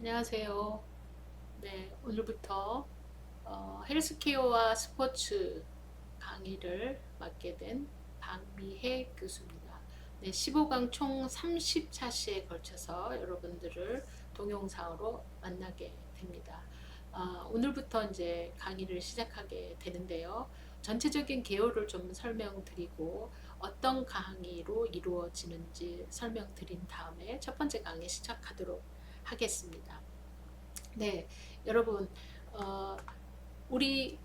안녕하세요. 네, 오늘부터 헬스케어와 스포츠 강의를 맡게 된 박미혜 교수입니다. 네, 15강 총 30차시에 걸쳐서 여러분들을 동영상으로 만나게 됩니다. 오늘부터 이제 강의를 시작하게 되는데요. 전체적인 개요를 좀 설명드리고 어떤 강의로 이루어지는지 설명드린 다음에 첫 번째 강의 시작하도록 하겠습니다. 네, 여러분, 어, 우리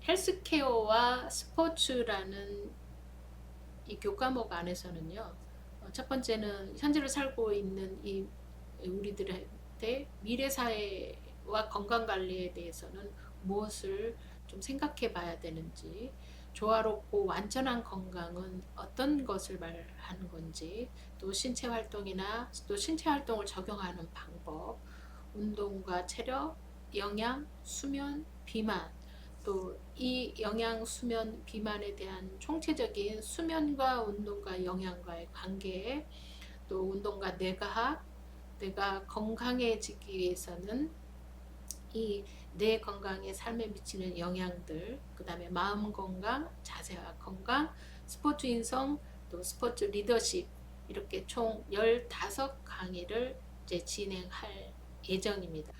헬스케어와 스포츠라는 이 교과목 안에서는요, 첫 번째는 현재를 살고 있는 이 우리들한테 미래 사회와 건강 관리에 대해서는 무엇을 좀 생각해 봐야 되는지, 조화롭고 완전한 건강은 어떤 것을 말하는 건지, 또 신체 활동이나 또 신체 활동을 적용하는 방법, 운동과 체력, 영양, 수면, 비만, 또 이 영양, 수면, 비만에 대한 총체적인 수면과 운동과 영양과의 관계, 또 운동과 뇌과학, 내가 건강해지기 위해서는 이 뇌 건강에 삶에 미치는 영향들, 그 다음에 마음 건강, 자세와 건강, 스포츠 인성, 또 스포츠 리더십, 이렇게 총 15강의를 이제 진행할 예정입니다.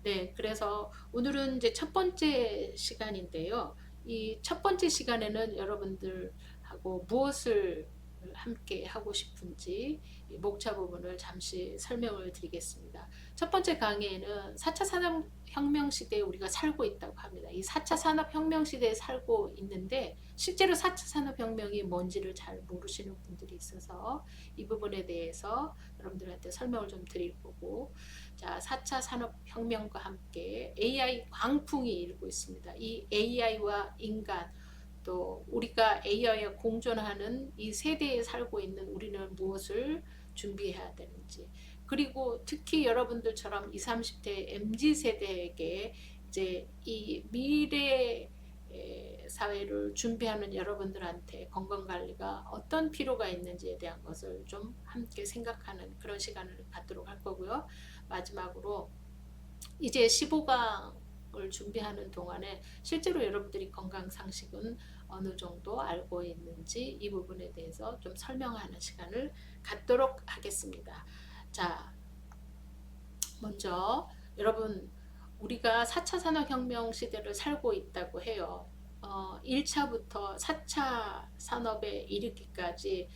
네, 그래서 오늘은 이제 첫 번째 시간인데요. 이 첫 번째 시간에는 여러분들하고 무엇을 함께 하고 싶은지 목차 부분을 잠시 설명을 드리겠습니다. 첫 번째 강의에는 4차 산업혁명 시대에 우리가 살고 있다고 합니다. 이 4차 산업혁명 시대에 살고 있는데 실제로 4차 산업혁명이 뭔지를 잘 모르시는 분들이 있어서 이 부분에 대해서 여러분들한테 설명을 좀 드릴 거고, 자, 4차 산업혁명과 함께 AI 광풍이 일고 있습니다. 이 AI와 인간, 또 우리가 AI와 공존하는 이 세대에 살고 있는 우리는 무엇을 준비해야 되는지, 그리고 특히 여러분들처럼 20, 30대 MZ 세대에게 이제 이 미래 사회를 준비하는 여러분들한테 건강관리가 어떤 필요가 있는지에 대한 것을 좀 함께 생각하는 그런 시간을 갖도록 할 거고요. 마지막으로 이제 15강을 준비하는 동안에 실제로 여러분들이 건강 상식은 어느 정도 알고 있는지 이 부분에 대해서 좀 설명하는 시간을 갖도록 하겠습니다. 자, 먼저 여러분, 우리가 4차 산업혁명 시대를 살고 있다고 해요. 1차부터 4차 산업에 이르기까지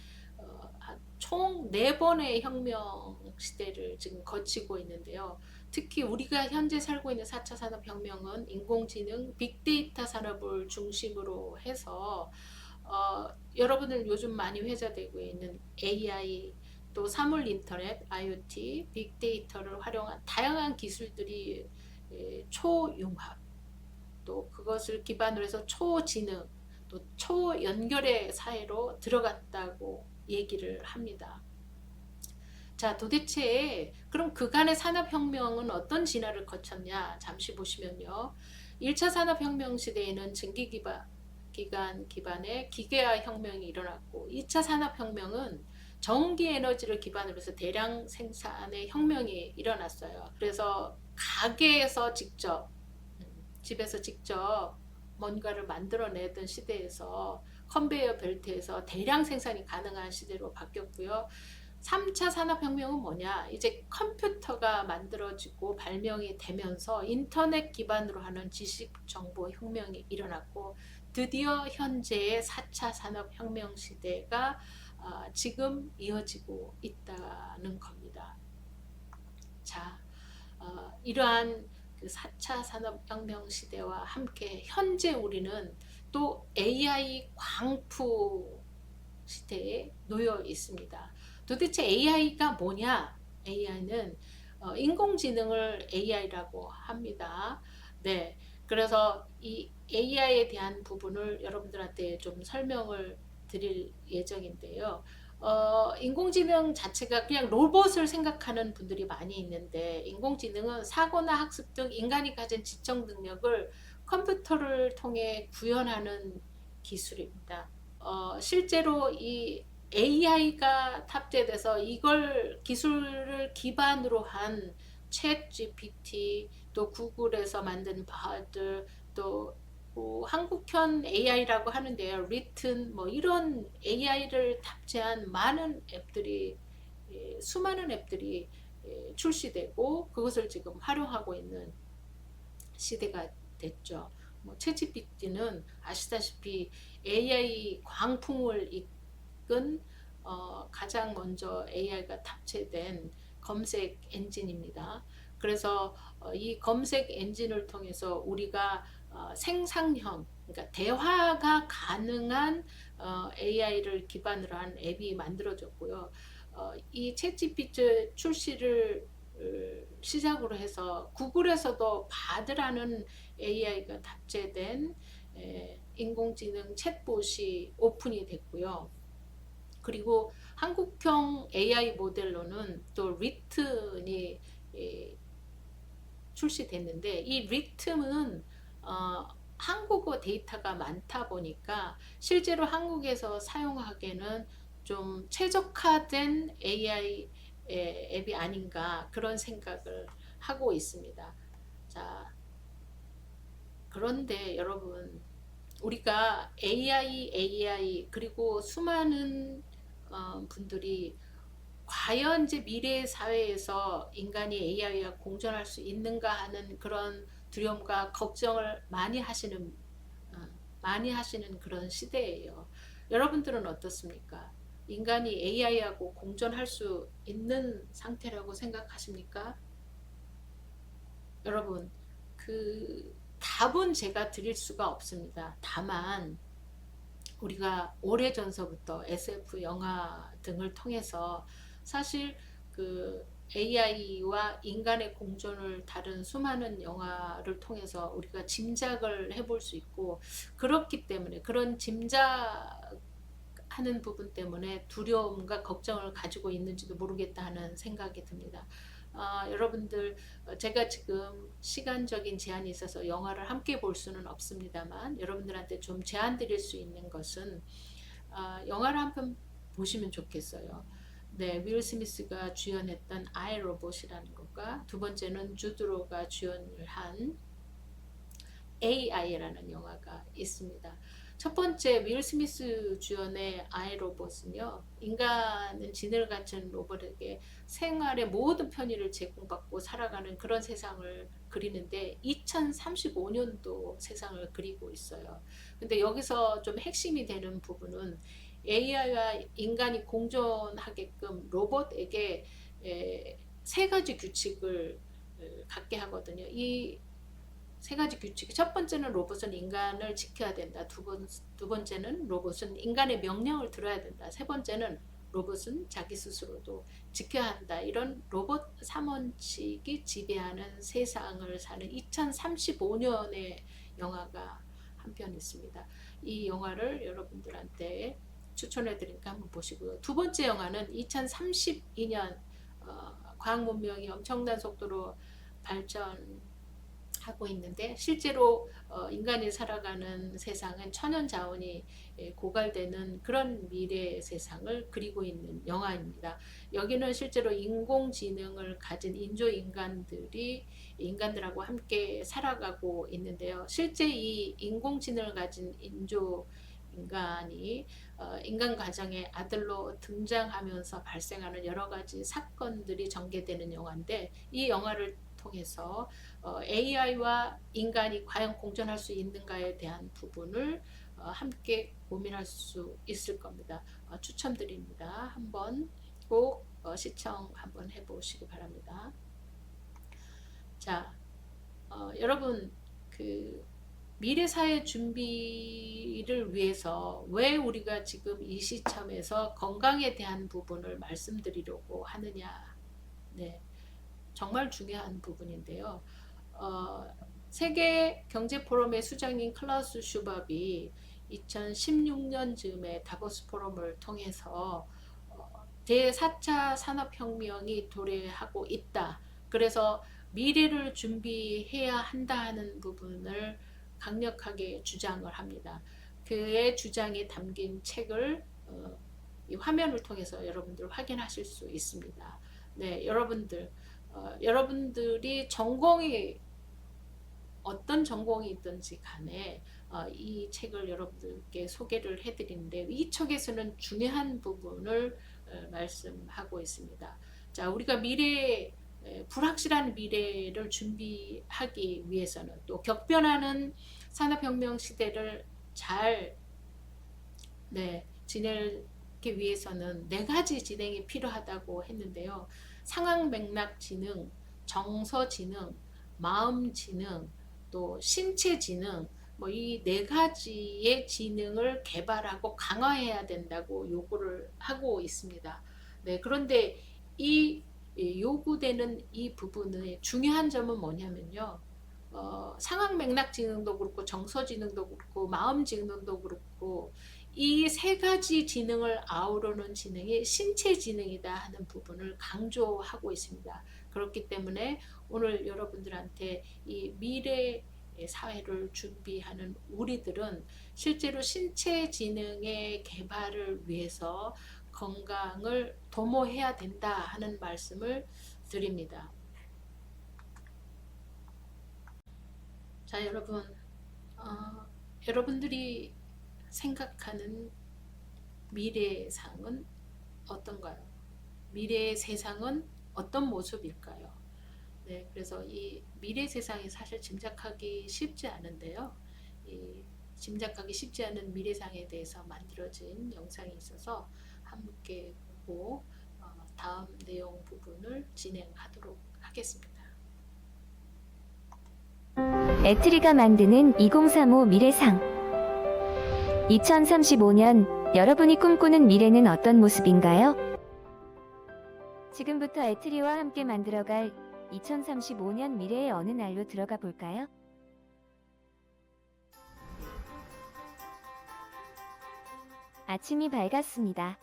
총 4번의 혁명 시대를 지금 거치고 있는데요. 특히 우리가 현재 살고 있는 4차 산업혁명은 인공지능, 빅데이터 산업을 중심으로 해서 여러분들 요즘 많이 회자되고 있는 AI, 또 사물 인터넷, IoT, 빅데이터를 활용한 다양한 기술들이 초융합, 또 그것을 기반으로 해서 초지능, 또 초연결의 사회로 들어갔다고 얘기를 합니다. 자, 도대체 그럼 그간의 산업혁명은 어떤 진화를 거쳤냐? 잠시 보시면요. 1차 산업혁명 시대에는 기관 기반의 기계화 혁명이 일어났고, 2차 산업혁명은 전기 에너지를 기반으로 해서 대량 생산의 혁명이 일어났어요. 그래서 가게에서 직접, 집에서 직접 뭔가를 만들어내던 시대에서 컨베이어 벨트에서 대량 생산이 가능한 시대로 바뀌었고요. 3차 산업혁명은 뭐냐? 이제 컴퓨터가 만들어지고 발명이 되면서 인터넷 기반으로 하는 지식정보혁명이 일어났고, 드디어 현재의 4차 산업혁명 시대가 지금 이어지고 있다는 겁니다. 자, 이러한 그 4차 산업혁명 시대와 함께 현재 우리는 또 AI 광풍 시대에 놓여 있습니다. 도대체 AI가 뭐냐? AI는 인공지능을 AI라고 합니다. 네, 그래서 이 AI에 대한 부분을 여러분들한테 좀 설명을 드릴 예정인데요. 인공지능 자체가 그냥 로봇을 생각하는 분들이 많이 있는데, 인공지능은 사고나 학습 등 인간이 가진 지적 능력을 컴퓨터를 통해 구현하는 기술입니다. 실제로 이 AI가 탑재돼서 이걸 기술을 기반으로 한 챗 GPT, 또 구글에서 만든 바하드, 또 한국형 AI라고 하는데요. 리튼 뭐 이런 AI를 탑재한 많은 앱들이 수많은 앱들이 출시되고 그것을 지금 활용하고 있는 시대가 됐죠. 뭐 챗GPT는 아시다시피 AI 광풍을 이끈 가장 먼저 AI가 탑재된 검색 엔진입니다. 그래서 이 검색 엔진을 통해서 우리가 생성형, 그러니까 대화가 가능한 AI를 기반으로 한 앱이 만들어졌고요. 이 챗GPT 출시를 시작으로 해서 구글에서도 바드라는 AI가 탑재된 인공지능 챗봇이 오픈이 됐고요. 그리고 한국형 AI 모델로는 또 리튼이 출시됐는데 이 리튼은 한국어 데이터가 많다 보니까 실제로 한국에서 사용하기에는 좀 최적화된 AI 앱이 아닌가 그런 생각을 하고 있습니다. 자, 그런데 여러분 우리가 AI 그리고 수많은 분들이 과연 이제 미래 사회에서 인간이 AI와 공존할 수 있는가 하는 그런 두려움과 걱정을 많이 하시는 그런 시대예요. 여러분들은 어떻습니까? 인간이 AI하고 공존할 수 있는 상태라고 생각하십니까? 여러분, 그 답은 제가 드릴 수가 없습니다. 다만 우리가 오래전서부터 SF 영화 등을 통해서 사실 그 AI와 인간의 공존을 다룬 수많은 영화를 통해서 우리가 짐작을 해볼 수 있고 그렇기 때문에 그런 짐작하는 부분 때문에 두려움과 걱정을 가지고 있는지도 모르겠다 하는 생각이 듭니다. 여러분들 제가 지금 시간적인 제한이 있어서 영화를 함께 볼 수는 없습니다만 여러분들한테 좀 제안 드릴 수 있는 것은 영화를 한편 보시면 좋겠어요. 네, 윌 스미스가 주연했던 아이 로봇이라는 것과 두 번째는 주드로가 주연을 한 AI라는 영화가 있습니다. 첫 번째 윌 스미스 주연의 아이 로봇은요. 인간은 지능을 갖춘 로봇에게 생활의 모든 편의를 제공받고 살아가는 그런 세상을 그리는데 2035년도 세상을 그리고 있어요. 근데 여기서 좀 핵심이 되는 부분은 AI와 인간이 공존하게끔 로봇에게 세 가지 규칙을 갖게 하거든요. 이 세 가지 규칙. 첫 번째는 로봇은 인간을 지켜야 된다. 두 번째는 로봇은 인간의 명령을 들어야 된다. 세 번째는 로봇은 자기 스스로도 지켜야 한다. 이런 로봇 3원칙이 지배하는 세상을 사는 2035년의 영화가 한 편 있습니다. 이 영화를 여러분들한테 추천해 드리니까 한번 보시고요. 두 번째 영화는 2032년 과학 문명이 엄청난 속도로 발전하고 있는데 실제로 인간이 살아가는 세상은 천연 자원이 고갈되는 그런 미래 세상을 그리고 있는 영화입니다. 여기는 실제로 인공지능을 가진 인조인간들이 인간들하고 함께 살아가고 있는데요. 실제 이 인공지능을 가진 인조인간이 인간 가정의 아들로 등장하면서 발생하는 여러 가지 사건들이 전개되는 영화인데 이 영화를 통해서 AI와 인간이 과연 공존할 수 있는가에 대한 부분을 함께 고민할 수 있을 겁니다. 추천드립니다. 한번 꼭 시청 한번 해보시기 바랍니다. 자, 여러분 그 미래 사회 준비를 위해서 왜 우리가 지금 이 시점에서 건강에 대한 부분을 말씀드리려고 하느냐. 네, 정말 중요한 부분인데요. 세계 경제 포럼의 수장인 클라우스 슈밥이 2016년쯤에 다보스 포럼을 통해서 제4차 산업혁명이 도래하고 있다. 그래서 미래를 준비해야 한다는 부분을 강력하게 주장을 합니다. 그의 주장이 담긴 책을 이 화면을 통해서 여러분들 확인하실 수 있습니다. 네, 여러분들 여러분들이 전공이 어떤 전공이 있든지 간에 이 책을 여러분들께 소개를 해드리는데 이 책에서는 중요한 부분을 말씀하고 있습니다. 자, 우리가 불확실한 미래를 준비하기 위해서는 또 격변하는 산업혁명 시대를 잘 지내기 위해서는 4가지 진행이 필요하다고 했는데요. 상황 맥락 지능, 정서 지능, 마음 지능, 또 신체 지능, 이 4가지의 지능을 개발하고 강화해야 된다고 요구를 하고 있습니다. 그런데 이 요구되는 이 부분의 중요한 점은 뭐냐면요. 상황 맥락 지능도 그렇고 정서 지능도 그렇고 마음 지능도 그렇고 이 3가지 지능을 아우르는 지능이 신체 지능이다 하는 부분을 강조하고 있습니다. 그렇기 때문에 오늘 여러분들한테 이 미래 사회를 준비하는 우리들은 실제로 신체 지능의 개발을 위해서 건강을 도모해야 된다 하는 말씀을 드립니다. 자, 여러분, 여러분들이 생각하는 미래상은 어떤가요? 미래의 세상은 어떤 모습일까요? 그래서 이 미래 세상이 사실 짐작하기 쉽지 않은데요. 이 짐작하기 쉽지 않은 미래상에 대해서 만들어진 영상이 있어서 함께 보고 다음 내용 부분을 진행하도록 하겠습니다. 에트리가 만드는 2035 미래상. 2035년 여러분이 꿈꾸는 미래는 어떤 모습인가요? 지금부터 에트리와 함께 만들어갈 2035년 미래의 어느 날로 들어가 볼까요? 아침이 밝았습니다.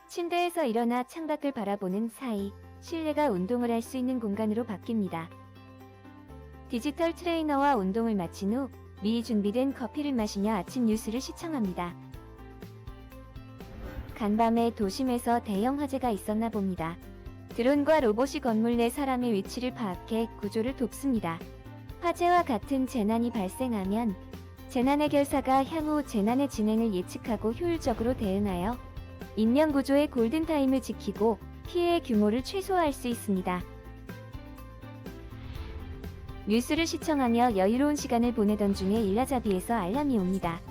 침대에서 일어나 창밖을 바라보는 사이 실내가 운동을 할 수 있는 공간으로 바뀝니다. 디지털 트레이너와 운동을 마친 후 미리 준비된 커피를 마시며 아침 뉴스를 시청합니다. 간밤에 도심에서 대형 화재가 있었나 봅니다. 드론과 로봇이 건물 내 사람의 위치를 파악해 구조를 돕습니다. 화재와 같은 재난이 발생하면 재난 해결사가 향후 재난의 진행을 예측하고 효율적으로 대응하여 인명 구조의 골든타임을 지키고 피해의 규모를 최소화할 수 있습니다. 뉴스를 시청하며 여유로운 시간을 보내던 중에 일라자비에서 알람이 옵니다.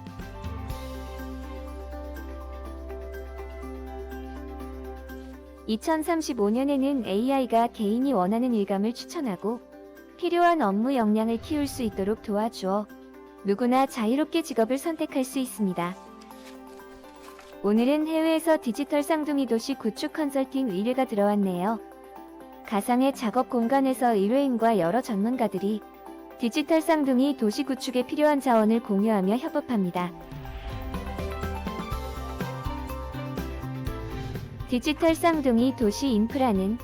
(2035년에는) AI가 개인이 원하는 일감을 추천하고 필요한 업무 역량을 키울 수 있도록 도와주어 누구나 자유롭게 직업을 선택할 수 있습니다. 오늘은 해외에서 디지털 쌍둥이 도시 구축 컨설팅 의뢰가 들어왔네요. 가상의 작업 공간에서 의뢰인과 여러 전문가들이 디지털 쌍둥이 도시 구축에 필요한 자원을 공유하며 협업합니다. 디지털 쌍둥이 도시 인프라는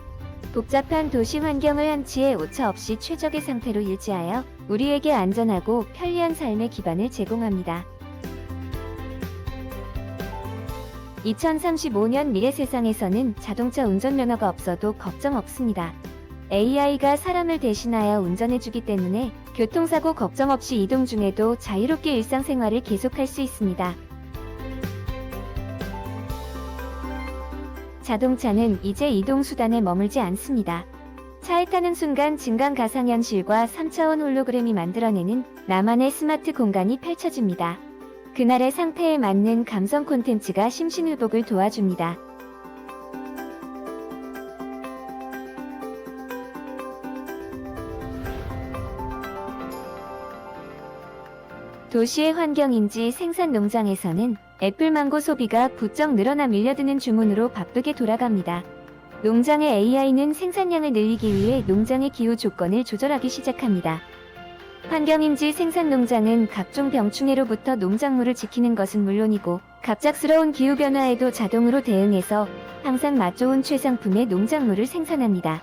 복잡한 도시 환경을 한치의 오차 없이 최적의 상태로 유지하여 우리에게 안전하고 편리한 삶의 기반을 제공합니다. 2035년 미래 세상에서는 자동차 운전면허가 없어도 걱정 없습니다. AI가 사람을 대신하여 운전해주기 때문에 교통사고 걱정 없이 이동 중에도 자유롭게 일상생활을 계속할 수 있습니다. 자동차는 이제 이동수단에 머물지 않습니다. 차에 타는 순간 증강 가상현실과 3차원 홀로그램이 만들어내는 나만의 스마트 공간이 펼쳐집니다. 그날의 상태에 맞는 감성 콘텐츠가 심신회복을 도와줍니다. 도시의 환경인지 생산 농장에서는 애플망고 소비가 부쩍 늘어나 밀려드는 주문으로 바쁘게 돌아갑니다. 농장의 AI는 생산량을 늘리기 위해 농장의 기후 조건을 조절하기 시작합니다. 환경인지 생산 농장은 각종 병충해로부터 농작물을 지키는 것은 물론이고 갑작스러운 기후변화에도 자동으로 대응해서 항상 맛 좋은 최상품의 농작물을 생산합니다.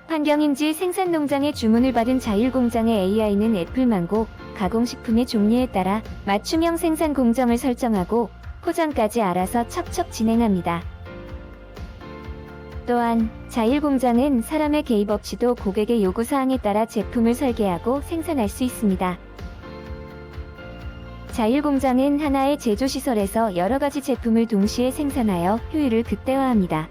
환경인지 생산 농장의 주문을 받은 자율공장의 AI는 애플망고 가공식품의 종류에 따라 맞춤형 생산 공정을 설정하고 포장까지 알아서 척척 진행합니다. 또한 자율공장은 사람의 개입 없이도 고객의 요구사항에 따라 제품을 설계하고 생산할 수 있습니다. 자율공장은 하나의 제조시설에서 여러 가지 제품을 동시에 생산하여 효율을 극대화합니다.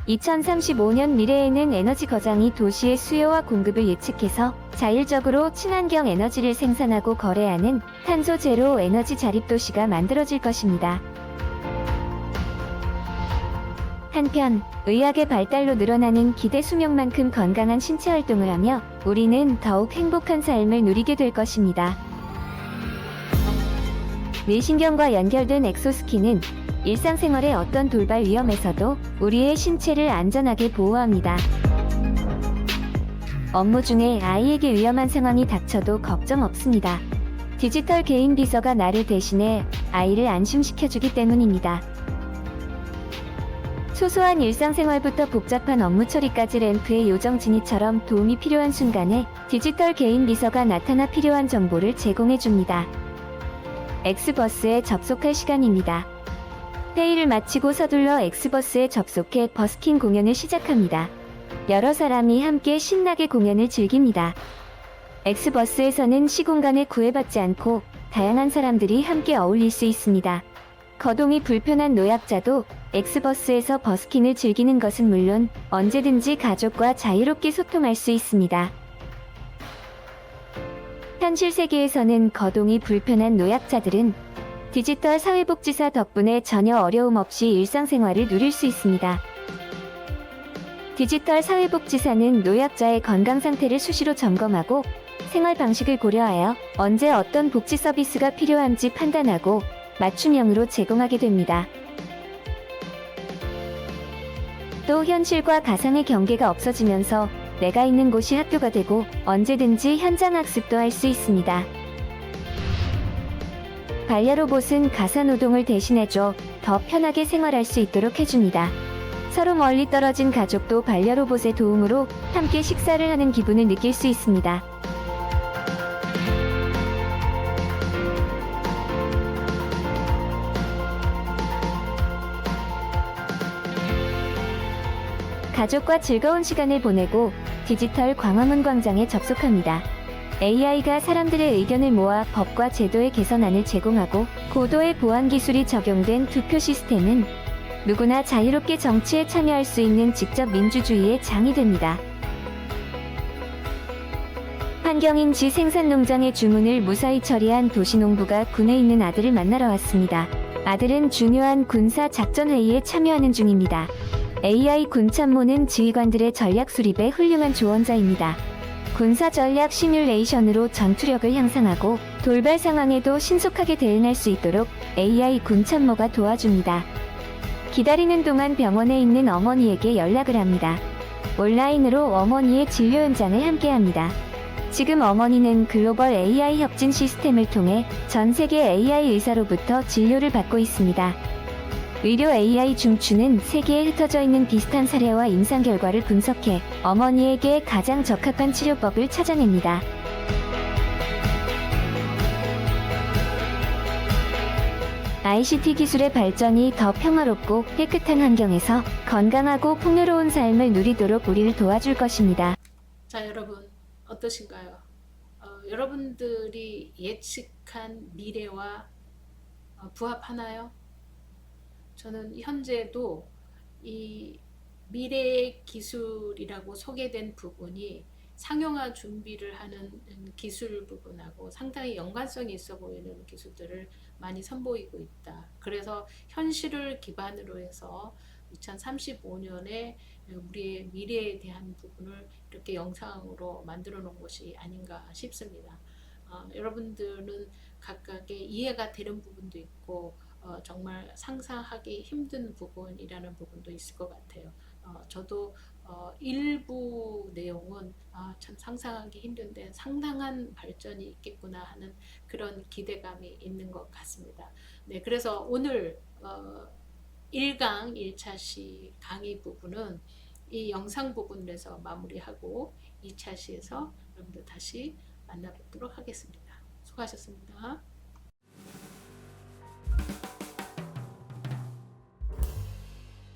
2035년 미래에는 에너지 거장이 도시의 수요와 공급을 예측해서 자율적으로 친환경 에너지를 생산하고 거래하는 탄소 제로 에너지 자립 도시가 만들어질 것입니다. 한편, 의학의 발달로 늘어나는 기대 수명만큼 건강한 신체 활동을 하며 우리는 더욱 행복한 삶을 누리게 될 것입니다. 뇌신경과 연결된 엑소스킨은 일상생활의 어떤 돌발 위험에서도 우리의 신체를 안전하게 보호합니다. 업무 중에 아이에게 위험한 상황이 닥쳐도 걱정 없습니다. 디지털 개인 비서가 나를 대신해 아이를 안심시켜주기 때문입니다. 소소한 일상생활부터 복잡한 업무 처리까지 램프의 요정 지니처럼 도움이 필요한 순간에 디지털 개인 비서가 나타나 필요한 정보를 제공해줍니다. 엑스버스에 접속할 시간입니다. 회의를 마치고 서둘러 엑스버스에 접속해 버스킹 공연을 시작합니다. 여러 사람이 함께 신나게 공연을 즐깁니다. 엑스버스에서는 시공간에 구애받지 않고 다양한 사람들이 함께 어울릴 수 있습니다. 거동이 불편한 노약자도 엑스버스에서 버스킹을 즐기는 것은 물론 언제든지 가족과 자유롭게 소통할 수 있습니다. 현실 세계에서는 거동이 불편한 노약자들은 디지털 사회복지사 덕분에 전혀 어려움 없이 일상생활을 누릴 수 있습니다. 디지털 사회복지사는 노약자의 건강 상태를 수시로 점검하고 생활 방식을 고려하여 언제 어떤 복지 서비스가 필요한지 판단하고 맞춤형으로 제공하게 됩니다. 또 현실과 가상의 경계가 없어지면서 내가 있는 곳이 학교가 되고 언제든지 현장 학습도 할 수 있습니다. 반려로봇은 가사노동을 대신해줘 더 편하게 생활할 수 있도록 해줍니다. 서로 멀리 떨어진 가족도 반려로봇의 도움으로 함께 식사를 하는 기분을 느낄 수 있습니다. 가족과 즐거운 시간을 보내고 디지털 광화문 광장에 접속합니다. AI가 사람들의 의견을 모아 법과 제도의 개선안을 제공하고 고도의 보안 기술이 적용된 투표 시스템은 누구나 자유롭게 정치에 참여할 수 있는 직접 민주주의의 장이 됩니다. 환경인지 생산농장의 주문을 무사히 처리한 도시농부가 군에 있는 아들을 만나러 왔습니다. 아들은 중요한 군사 작전 회의에 참여하는 중입니다. AI 군참모는 지휘관들의 전략 수립에 훌륭한 조언자입니다. 군사 전략 시뮬레이션으로 전투력을 향상하고 돌발 상황에도 신속하게 대응할 수 있도록 AI 군참모가 도와줍니다. 기다리는 동안 병원에 있는 어머니에게 연락을 합니다. 온라인으로 어머니의 진료 현장을 함께합니다. 지금 어머니는 글로벌 AI 협진 시스템을 통해 전 세계 AI 의사로부터 진료를 받고 있습니다. 의료 AI 중추는 세계에 흩어져 있는 비슷한 사례와 임상 결과를 분석해 어머니에게 가장 적합한 치료법을 찾아냅니다. ICT 기술의 발전이 더 평화롭고 깨끗한 환경에서 건강하고 풍요로운 삶을 누리도록 우리를 도와줄 것입니다. 자, 여러분 어떠신가요? 여러분들이 예측한 미래와 부합하나요? 저는 현재도 이 미래 기술이라고 소개된 부분이 상용화 준비를 하는 기술 부분하고 상당히 연관성이 있어 보이는 기술들을 많이 선보이고 있다. 그래서 현실을 기반으로 해서 2035년에 우리의 미래에 대한 부분을 이렇게 영상으로 만들어 놓은 것이 아닌가 싶습니다. 여러분들은 각각의 이해가 되는 부분도 있고 정말 상상하기 힘든 부분이라는 부분도 있을 것 같아요. 저도 일부 내용은 참 상상하기 힘든데 상당한 발전이 있겠구나 하는 그런 기대감이 있는 것 같습니다. 네, 그래서 오늘 1강 1차 시 강의 부분은 이 영상 부분에서 마무리하고 2차 시에서 여러분들 다시 만나뵙도록 하겠습니다. 수고하셨습니다.